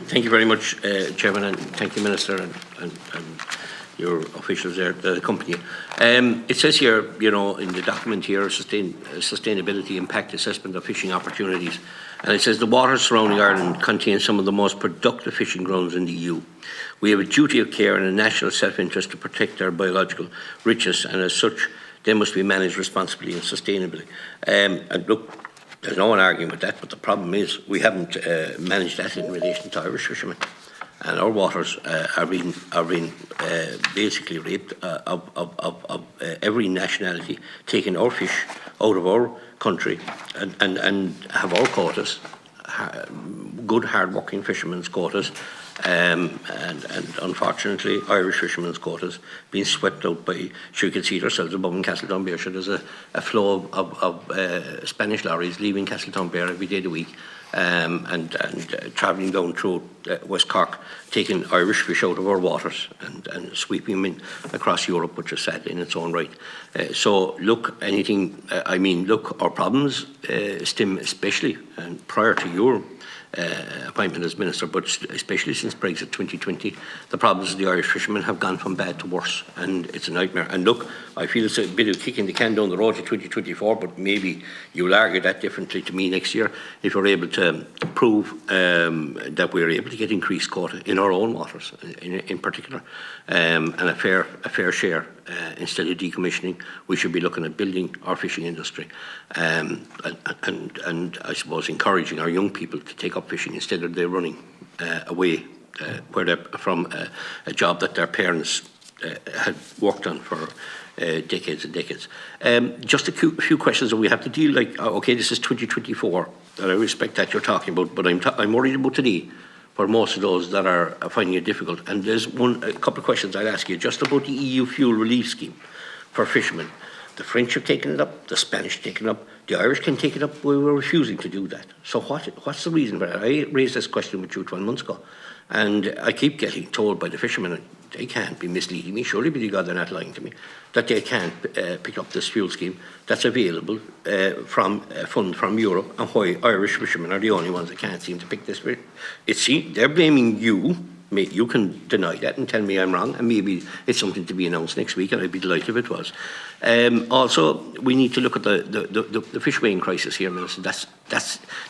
Thank you very much, Chairman, and thank you, Minister, and your officials there that accompany you. It says here, you know, in the document here, sustainability impact assessment of fishing opportunities, and it says the waters surrounding Ireland contain some of the most productive fishing grounds in the EU. We have a duty of care and a national self-interest to protect our biological richness, and as such, they must be managed responsibly and sustainably. And look, there's no one arguing with that, but the problem is we haven't managed that in relation to Irish fishermen. And our waters are being basically raped of every nationality, taking our fish out of our country and have our quotas, good hard-working fishermen's quotas, and unfortunately Irish fishermen's quotas being swept out by, you can see it ourselves above in Castletownbere, so there's a flow of Spanish lorries leaving Castletownbere every day of the week, and travelling down through West Cork, taking Irish fish out of our waters and sweeping them in across Europe, which is sad in its own right. So look, look, our problems stem especially, and prior to your appointment as Minister, but especially since Brexit 2020, the problems of the Irish fishermen have gone from bad to worse, and it's a nightmare. And look, I feel it's a bit of kicking the can down the road to 2024, but maybe you'll argue that differently to me next year if you're able to prove that we're able to get increased quota in our own waters, in particular, and a fair share. Instead of decommissioning, we should be looking at building our fishing industry, and I suppose encouraging our young people to take up fishing instead of they're running away where they're from a job that their parents had worked on for decades and decades. Just a few questions that we have to deal like. Okay, this is 2024, and I respect that you're talking about, but I'm worried about today for most of those that are finding it difficult. And there's a couple of questions I'd ask you just about the EU fuel relief scheme for fishermen. The French have taken it up, the Spanish have taken it up, the Irish can take it up. We were refusing to do that. So what's the reason for that? I raised this question with you 12 months ago, and I keep getting told by the fishermen, and they can't be misleading me, surely be the God they're not lying to me, that they can't pick up this fuel scheme that's available from a fund from Europe, and why Irish fishermen are the only ones that can't seem to pick this. They're blaming you. You can deny that and tell me I'm wrong, and maybe it's something to be announced next week, and I'd be delighted if it was. Also, we need to look at the fish weighing crisis here, Minister.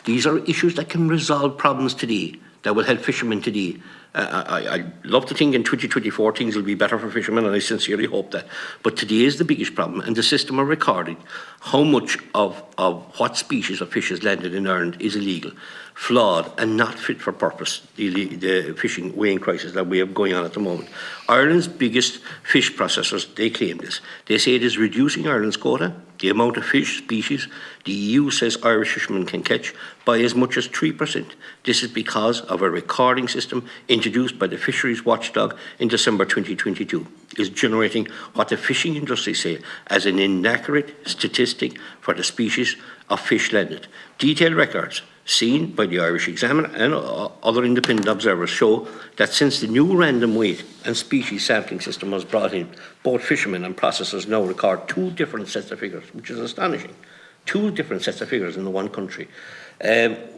These are issues that can resolve problems today, that will help fishermen today. I love to think in 2024 things will be better for fishermen, and I sincerely hope that. But today is the biggest problem, and the system are recording how much of what species of fish is landed in Ireland is illegal, flawed, and not fit for purpose, the fishing weighing crisis that we have going on at the moment. Ireland's biggest fish processors, they claim this. They say it is reducing Ireland's quota, the amount of fish species the EU says Irish fishermen can catch, by as much as 3%. This is because of a recording system introduced by the Fisheries Watchdog in December 2022, is generating what the fishing industry say as an inaccurate statistic for the species of fish landed. Detailed records seen by the Irish Examiner and other independent observers show that since the new random weight and species sampling system was brought in, both fishermen and processors now record two different sets of figures, which is astonishing. Two different sets of figures in the one country.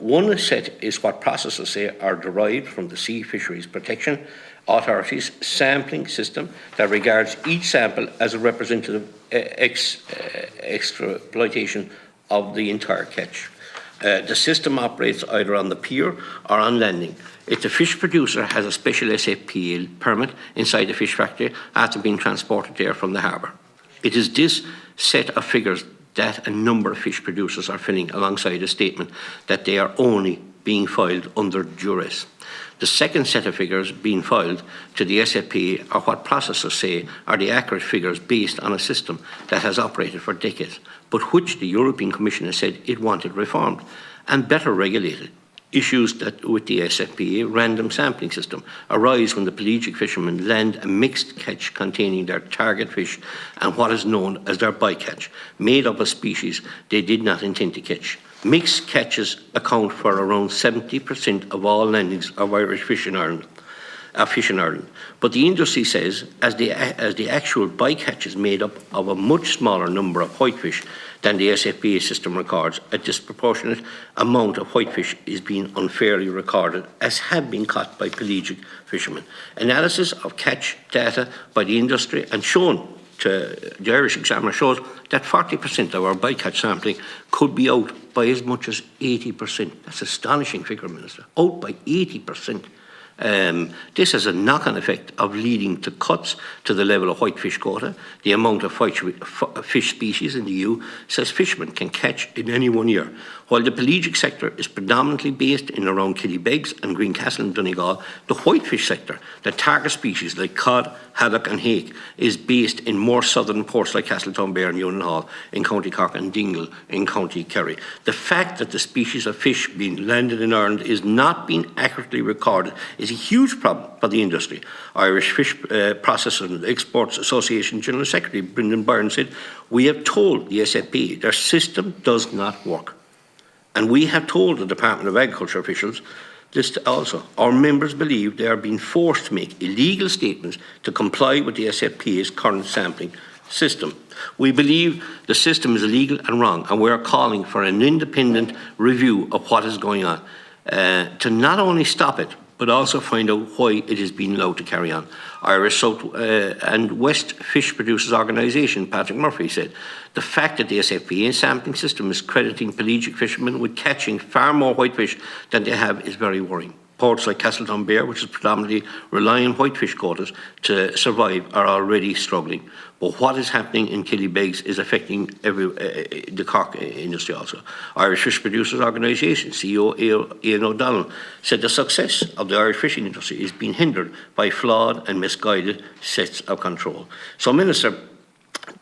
One set is what processors say are derived from the Sea Fisheries Protection Authority's sampling system that regards each sample as a representative extrapolation of the entire catch. The system operates either on the pier or on landing. If the fish producer has a special SFPA permit inside the fish factory after being transported there from the harbour. It is this set of figures that a number of fish producers are filling alongside a statement that they are only being filed under duress. The second set of figures being filed to the SFPA are what processors say are the accurate figures based on a system that has operated for decades, but which the European Commission has said it wanted reformed and better regulated. Issues that with the SFPA random sampling system arise when the pelagic fishermen land a mixed catch containing their target fish and what is known as their bycatch, made up of species they did not intend to catch. Mixed catches account for around 70% of all landings of Irish fish in Ireland. But the industry says as the actual bycatch is made up of a much smaller number of whitefish than the SFPA system records, a disproportionate amount of whitefish is being unfairly recorded, as have been caught by pelagic fishermen. Analysis of catch data by the industry and shown to the Irish Examiner shows that 40% of our bycatch sampling could be out by as much as 80%. That's an astonishing figure, Minister. Out by 80%. This has a knock-on effect of leading to cuts to the level of whitefish quota. The amount of fish species in the EU says fishermen can catch in any 1 year. While the pelagic sector is predominantly based in around Killybegs and Greencastle and Donegal, the whitefish sector, that target species like cod, haddock and hake, is based in more southern ports like Castletownbere and Union Hall in County Cork and Dingle in County Kerry. The fact that the species of fish being landed in Ireland is not being accurately recorded is a huge problem for the industry. Irish Fish Processors and Exports Association General Secretary Brendan Byrne said, "We have told the SFP their system does not work. And we have told the Department of Agriculture officials this also. Our members believe they are being forced to make illegal statements to comply with the SFPA's current sampling system. We believe the system is illegal and wrong, and we are calling for an independent review of what is going on to not only stop it, but also find out why it is being allowed to carry on." Irish South and West Fish Producers Organisation, Patrick Murphy, said, "The fact that the SFPA sampling system is crediting pelagic fishermen with catching far more whitefish than they have is very worrying. Ports like Castletownbere, which is predominantly relying on whitefish quotas to survive, are already struggling. But what is happening in Killybegs is affecting the Cork industry also." Irish Fish Producers Organisation CEO Ian O'Donnell said the success of the Irish fishing industry is being hindered by flawed and misguided sets of control. So, Minister,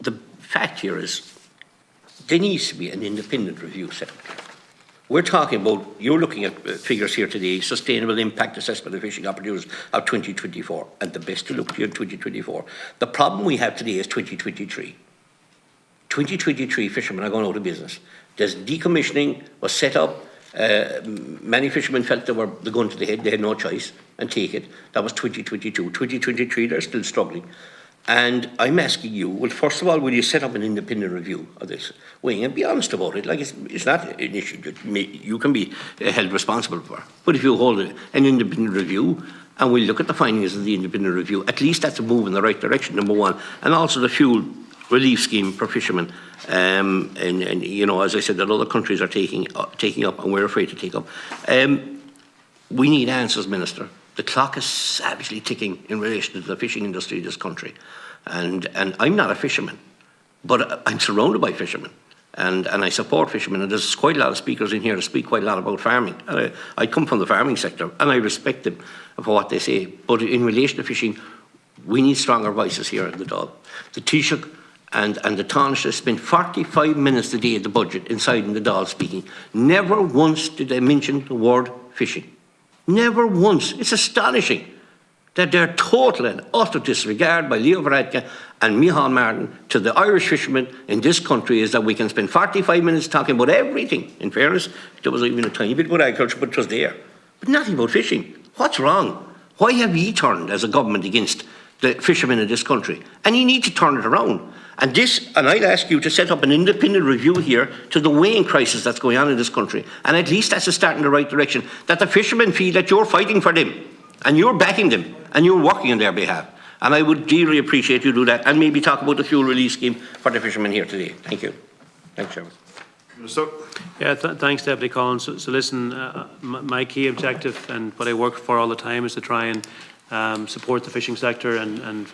the fact here is there needs to be an independent review set up. We're talking about, you're looking at figures here today, sustainable impact assessment of fishing opportunities of 2024, and the best to look here in 2024. The problem we have today is 2023. 2023 fishermen are going out of business. There's decommissioning was set up. Many fishermen felt they were the gun to the head, they had no choice, and take it. That was 2022. 2023, they're still struggling. And I'm asking you, well, first of all, will you set up an independent review of this wing and be honest about it? Like, it's not an issue that you can be held responsible for. But if you hold an independent review and we look at the findings of the independent review, at least that's a move in the right direction, number one. And also the fuel relief scheme for fishermen. And you know, as I said, that other countries are taking up and we're afraid to take up. We need answers, Minister. The clock is savagely ticking in relation to the fishing industry in this country. And I'm not a fisherman, but I'm surrounded by fishermen. And I support fishermen. And there's quite a lot of speakers in here that speak quite a lot about farming. And I come from the farming sector, and I respect them for what they say. But in relation to fishing, we need stronger voices here in the Dáil. The Taoiseach and the Taoiseach spent 45 minutes a day at the budget inside in the Dáil speaking. Never once did they mention the word fishing. Never once. It's astonishing that they're total and utter disregard by Leo Varadkar and Micheál Martin to the Irish fishermen in this country is that we can spend 45 minutes talking about everything. In fairness, there was even a tiny bit about agriculture, but it was there. But nothing about fishing. What's wrong? Why have ye turned as a government against the fishermen in this country? And you need to turn it around. And I'd ask you to set up an independent review here to the weighing crisis that's going on in this country. And at least that's a start in the right direction, that the fishermen feel that you're fighting for them and you're backing them and you're working on their behalf. And I would dearly appreciate you do that and maybe talk about the fuel release scheme for the fishermen here today. Thank you. Thanks, Chairman. Minister. Yeah, thanks, Deputy Collins. So listen, my key objective and what I work for all the time is to try and support the fishing sector and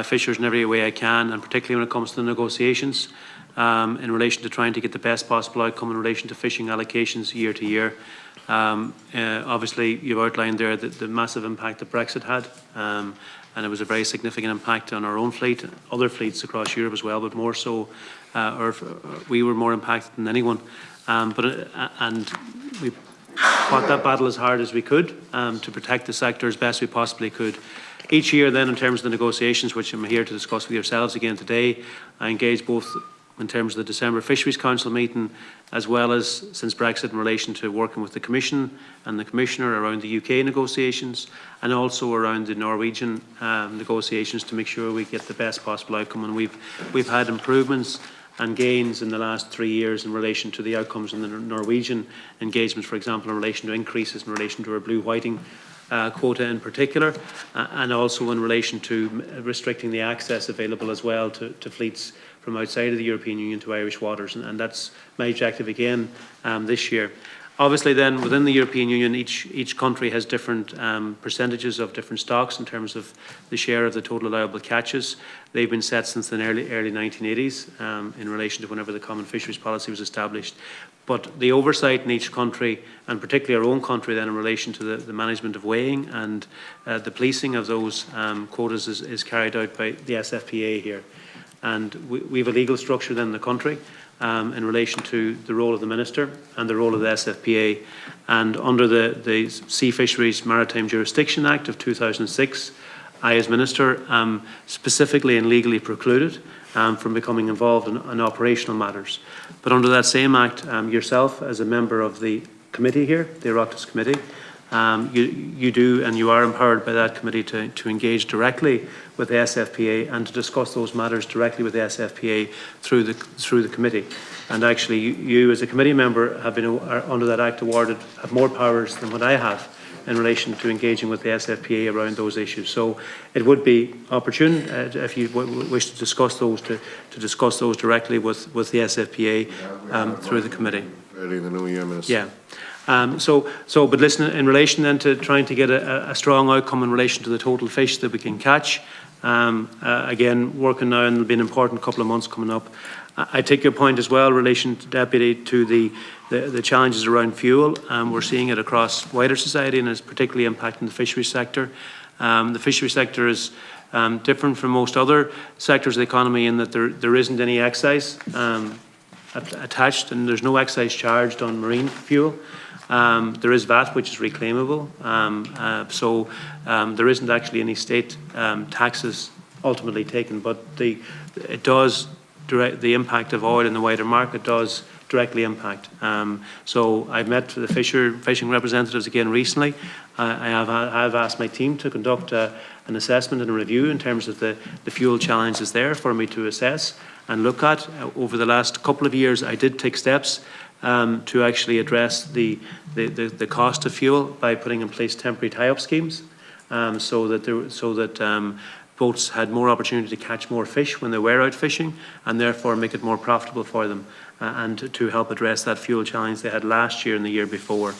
fishers in every way I can, and particularly when it comes to the negotiations in relation to trying to get the best possible outcome in relation to fishing allocations year to year. Obviously, you've outlined there the massive impact that Brexit had, and it was a very significant impact on our own fleet, other fleets across Europe as well, but more so, we were more impacted than anyone. And we fought that battle as hard as we could to protect the sector as best we possibly could. Each year then, in terms of the negotiations, which I'm here to discuss with yourselves again today, I engage both in terms of the December Fisheries Council meeting, as well as since Brexit in relation to working with the Commission and the Commissioner around the UK negotiations, and also around the Norwegian negotiations to make sure we get the best possible outcome. And we've had improvements and gains in the last 3 years in relation to the outcomes in the Norwegian engagement, for example, in relation to increases in relation to our blue whiting quota in particular, and also in relation to restricting the access available as well to fleets from outside of the European Union to Irish waters, and that's my objective again this year. Obviously then, within the European Union, each country has different percentages of different stocks in terms of the share of the total allowable catches. They've been set since the early 1980s in relation to whenever the Common Fisheries Policy was established. But the oversight in each country, and particularly our own country then in relation to the management of weighing and the policing of those quotas is carried out by the SFPA here. And we have a legal structure then in the country in relation to the role of the Minister and the role of the SFPA. And under the Sea Fisheries Maritime Jurisdiction Act of 2006, I as Minister am specifically and legally precluded from becoming involved in operational matters. But under that same Act, yourself as a member of the committee here, the Oireachtas Committee, you do and you are empowered by that committee to engage directly with the SFPA and to discuss those matters directly with the SFPA through the committee. And actually, you as a committee member have been under that Act have more powers than what I have in relation to engaging with the SFPA around those issues. So it would be opportune if you wish to discuss those discuss those directly with the SFPA through the committee. Early in the new year, Minister. Yeah. But listen, in relation then to trying to get a strong outcome in relation to the total fish that we can catch, again, working now, and it'll be an important couple of months coming up. I take your point as well in relation, to Deputy, to the challenges around fuel. We're seeing it across wider society and it's particularly impacting the fisheries sector. The fisheries sector is different from most other sectors of the economy in that there isn't any excise attached, and there's no excise charged on marine fuel. There is VAT, which is reclaimable, so there isn't actually any state taxes ultimately taken, but it does the impact of oil in the wider market does directly impact. So I've met the fishing representatives again recently. I have asked my team to conduct an assessment and a review in terms of the fuel challenges there for me to assess and look at. Over the last couple of years, I did take steps to actually address the cost of fuel by putting in place temporary tie-up schemes, so that boats had more opportunity to catch more fish when they were out fishing, and therefore make it more profitable for them, and to help address that fuel challenge they had last year and the year before.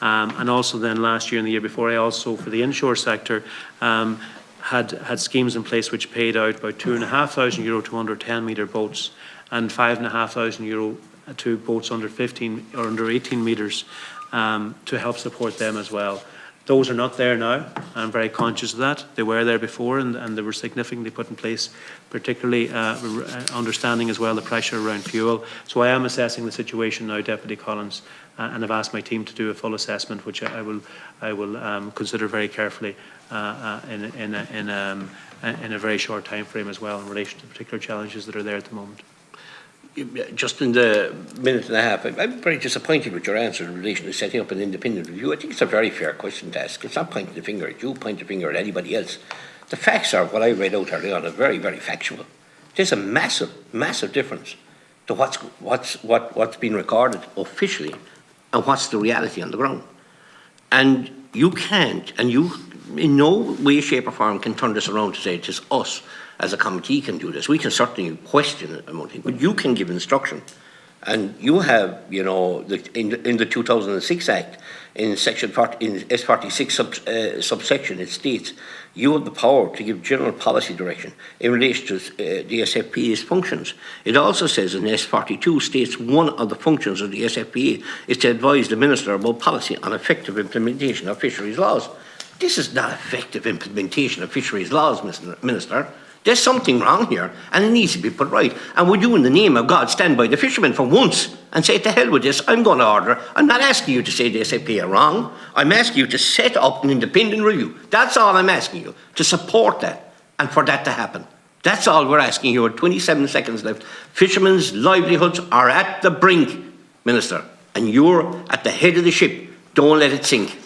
And also then last year and the year before, I also, for the inshore sector, had schemes in place which paid out about €2,500 to under 10-metre boats and €5,500 to boats under 15 or under 18 metres to help support them as well. Those are not there now. I'm very conscious of that. They were there before, and they were significantly put in place, particularly understanding as well the pressure around fuel. So I am assessing the situation now, Deputy Collins, and I've asked my team to do a full assessment, which I will consider very carefully in a very short time frame as well in relation to the particular challenges that are there at the moment. Just in the minute and a half, I'm very disappointed with your answer in relation to setting up an independent review. I think it's a very fair question to ask. It's not pointing the finger at you, pointing the finger at anybody else. The facts are, what I read out earlier on, are very, very factual. There's a massive, massive difference to what's been recorded officially and what's the reality on the ground. And you can't, and you in no way, shape or form can turn this around to say it is us as a committee can do this. We can certainly question it, but you can give instruction. And you have, you know, in the 2006 Act, in section 40, in S46 subsection, it states you have the power to give general policy direction in relation to the SFPA's functions. It also says in S42 states one of the functions of the SFPA is to advise the Minister about policy on effective implementation of fisheries laws. This is not effective implementation of fisheries laws, Mr. Minister. There's something wrong here, and it needs to be put right. And would you, in the name of God, stand by the fishermen for once and say, to hell with this, I'm going to order. I'm not asking you to say the SFPA are wrong. I'm asking you to set up an independent review. That's all I'm asking you, to support that and for that to happen. That's all we're asking you. 27 seconds left. Fishermen's livelihoods are at the brink, Minister, and you're at the head of the ship. Don't let it sink.